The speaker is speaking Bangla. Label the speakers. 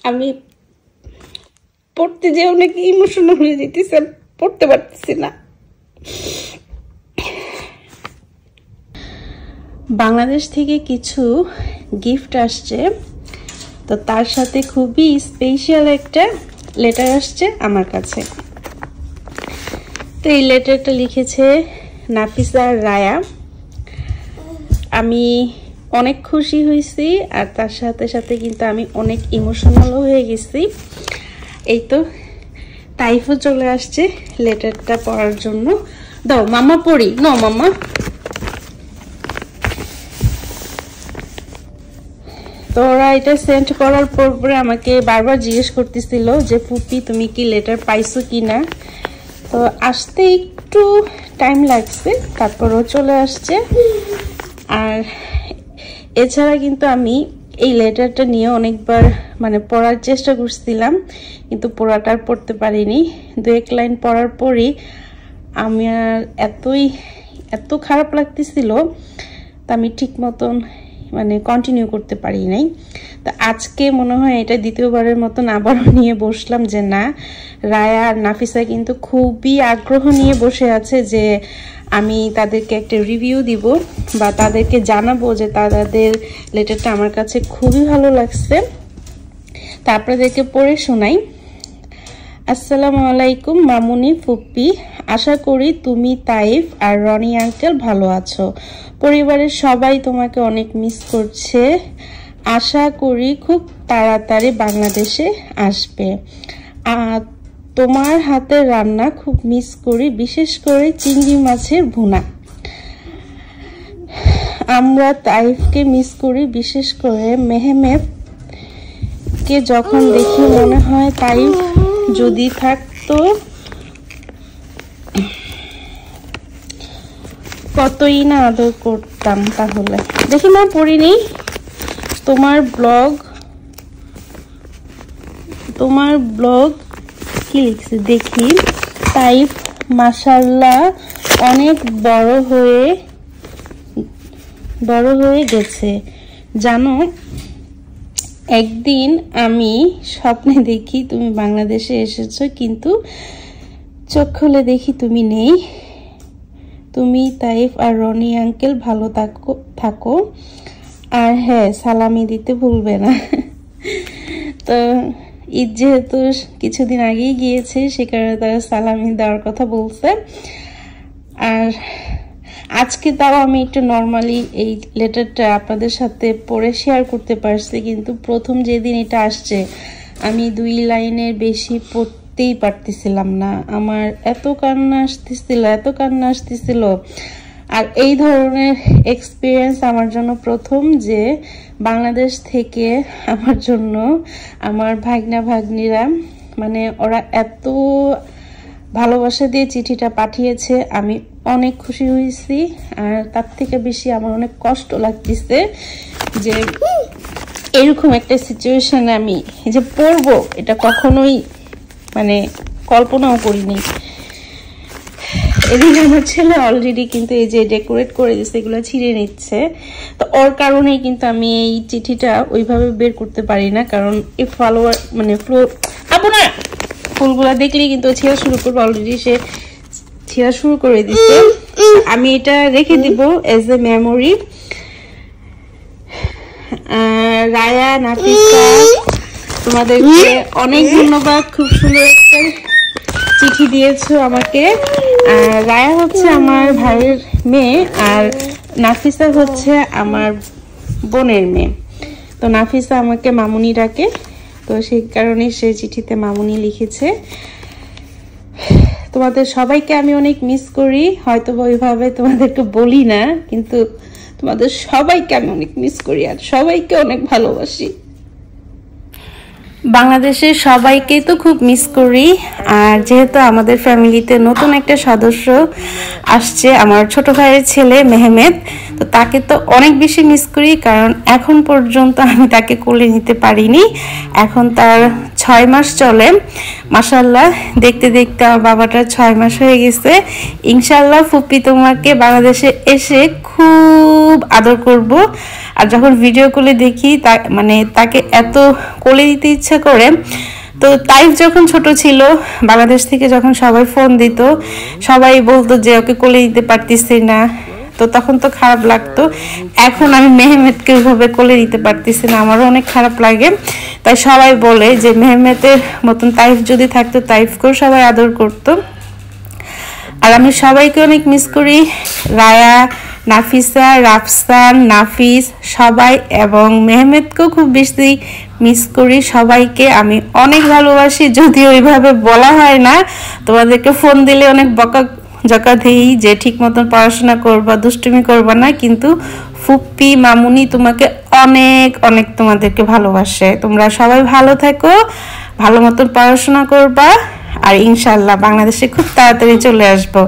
Speaker 1: আমি পড়তে যে অনেক ইমোশনাল হয়ে যেতেছে, পড়তে পারতেছি না। বাংলাদেশ থেকে কিছু গিফট আসছে, তো তার সাথে খুবই স্পেশাল একটা লেটার আসছে আমার কাছে। তো এই লেটারটা লিখেছে নাফিসা আর রায়া। আমি অনেক খুশি হয়েছি, আর তার সাথে সাথে কিন্তু আমি অনেক ইমোশনালও হয়ে গেছি। এই তো তাইফও চলে আসছে লেটারটা পড়ার জন্য। দাও মামা পড়ি, ন মামা। তো ওরা এটা সেন্ড করার পরে আমাকে বারবার জিজ্ঞেস করতেছিল যে ফুপি তুমি কি লেটার পাইছো কিনা। তো আসতে একটু টাইম লাগছে, তারপরও চলে আসছে। আর এছাড়া কিন্তু আমি এই লেটারটা নিয়ে অনেকবার মানে পড়ার চেষ্টা করছিলাম, কিন্তু পড়াটা আর পড়তে পারিনি। দু এক লাইন পড়ার পরই আমার এত খারাপ লাগতেছিল, তা আমি ঠিক মতন মানে কন্টিনিউ করতে পারি নাই। তো আজকে মনে হয় এটা দ্বিতীয়বারের মতন আবারও নিয়ে বসলাম যে না, রায়া আর নাফিসা কিন্তু খুবই আগ্রহ নিয়ে বসে আছে যে আমি তাদেরকে একটা রিভিউ দিব বা তাদেরকে জানাবো যে তাদের লেটারটা আমার কাছে খুবই ভালো লাগছে। তা আপনাদেরকে পড়ে শোনাই। আসসালামু আলাইকুম মামুনি ফুপ্পি, আশা করি তুমি, তাইফ আর রনি আঙ্কেল ভালো আছো। পরিবারের সবাই তোমাকে অনেক মিস করছে। আশা করি খুব তাড়াতাড়ি বাংলাদেশে আসবে। তোমার হাতের রান্না খুব মিস করি, বিশেষ করে চিংড়ি মাছের ভুনা। আমরা তাইফকে মিস করি, বিশেষ করে মেহমেদকে যখন দেখি মনে হয় তাইফ যদি থাকতো কতই না আদর করতাম। তাহলে দেখি মা পড়িনি তোমার ব্লগ কি লিখছে দেখি। তাইফ মাশাআল্লাহ অনেক বড় হয়ে গেছে জানো। একদিন আমি স্বপ্নে দেখি তুমি বাংলাদেশে এসেছো, কিন্তু চোখ খুলে দেখি তুমি নেই। তুমি, তাইফ আর রনি আঙ্কেল ভালো থাকো, আর হ্যাঁ সালামি দিতে ভুলবে না। তো ঈদ যেহেতু কিছুদিন আগেই গিয়েছে, সে কারণে তারা সালামি দেওয়ার কথা বলছে। আর আজকে তাও আমি একটু নর্মালি এই লেটারটা আপনাদের সাথে পড়ে শেয়ার করতে পারছি, কিন্তু প্রথম যেদিন এটা আসছে আমি 2 লাইনের বেশি পড়তেই পারতেছিলাম না। আমার এত কান্না আসতেছিল। আর এই ধরনের এক্সপিরিয়েন্স আমার জন্য প্রথম, যে বাংলাদেশ থেকে আমার জন্য আমার ভাগনা ভাগ্নিরা মানে ওরা এত ভালোবাসা দিয়ে চিঠিটা পাঠিয়েছে। আমি অনেক খুশি হয়েছি, আর তার থেকে বেশি আমার অনেক কষ্ট লাগতেছে যে এরকম একটা সিচুয়েশনে আমি যে পড়বো এটা কখনোই মানে কল্পনাও করিনি। এদিকে আমার ছেলে অলরেডি কিন্তু এই যে ডেকোরেট করে দিচ্ছে, এগুলো ছিঁড়ে নিচ্ছে। তো ওর কারণেই কিন্তু আমি এই চিঠিটা ওইভাবে বের করতে পারি না, কারণ এই ফলোয়ার মানে আপনার ফুলগুলা দেখলেই কিন্তু ছেঁড়া শুরু করবো। অলরেডি সে ছেঁড়া শুরু করে দিচ্ছে। আমি এটা রেখে দিব as a memory. Raya, Nafisa, তোমাদেরকে অনেক ধন্যবাদ, খুব সুন্দর একটা চিঠি দিয়েছো আমাকে। রায়া হচ্ছে আমার ভাইয়ের মেয়ে, আর নাফিসা হচ্ছে আমার বোনের মেয়ে। তো নাফিসা আমাকে মামুনি ডাকে, তো সেই কারণে সে চিঠিতে মামুনি লিখেছে। তোমাদের সবাইকে আমি অনেক মিস করি, হয়তো ওইভাবে তোমাদেরকে বলি না, কিন্তু তোমাদের সবাইকে আমি অনেক মিস করি আর সবাইকে অনেক ভালোবাসি। বাংলাদেশের সবাইকে তো খুব মিস করি। আর যেহেতু আমাদের ফ্যামিলিতে নতুন একটা সদস্য আসছে, আমার ছোট ভাইয়ের ছেলে মেহমেদ, তো তাকে তো অনেক বেশি মিস করি, কারণ এখন পর্যন্ত আমি তাকে কোলে নিতে পারিনি। এখন তার 6 মাস চলে। মাশাআল্লাহ, দেখতে দেখতে আমার বাবাটার 6 মাস হয়ে গেছে। ইনশাআল্লাহ ফুপি তোমাকে বাংলাদেশে এসে খুব খুব আদর করব। আর যখন ভিডিও কলে দেখি মানে তাকে এত কোলে দিতে ইচ্ছা করে। তো তাইফ যখন ছোট ছিল, বাংলাদেশ থেকে যখন সবাই ফোন দিত, সবাই বলতো যে ওকে কোলে দিতে পারতেছি না, তো তখন তো খারাপ লাগতো। এখন আমি মেহমেদকে ওইভাবে কোলে দিতে পারতেছি না, আমারও অনেক খারাপ লাগে। তাই সবাই বলে যে মেহমেদের মতন তাইফ যদি থাকতো, তাইফকেও সবাই আদর করতো। আর আমি সবাইকে অনেক মিস করি, রায়া, নাফিসা, রাফসান, নাফিস সবাই, এবং মেহমেদকেও খুব বেশি মিস করি। সবাইকে আমি অনেক ভালোবাসি, যদিও ওইভাবে বলা হয় না। তোমাদেরকে ফোন দিলে অনেক বকা দিই যে ঠিক মতন পড়াশোনা করবা, দুষ্টুমি করবা না, কিন্তু ফুপ্পি মামুনি তোমাকে অনেক অনেক তোমাদেরকে ভালোবাসে। তোমরা সবাই ভালো থেকো, ভালো মতন পড়াশোনা করবা, আর ইনশাল্লাহ বাংলাদেশে খুব তাড়াতাড়ি চলে আসবো।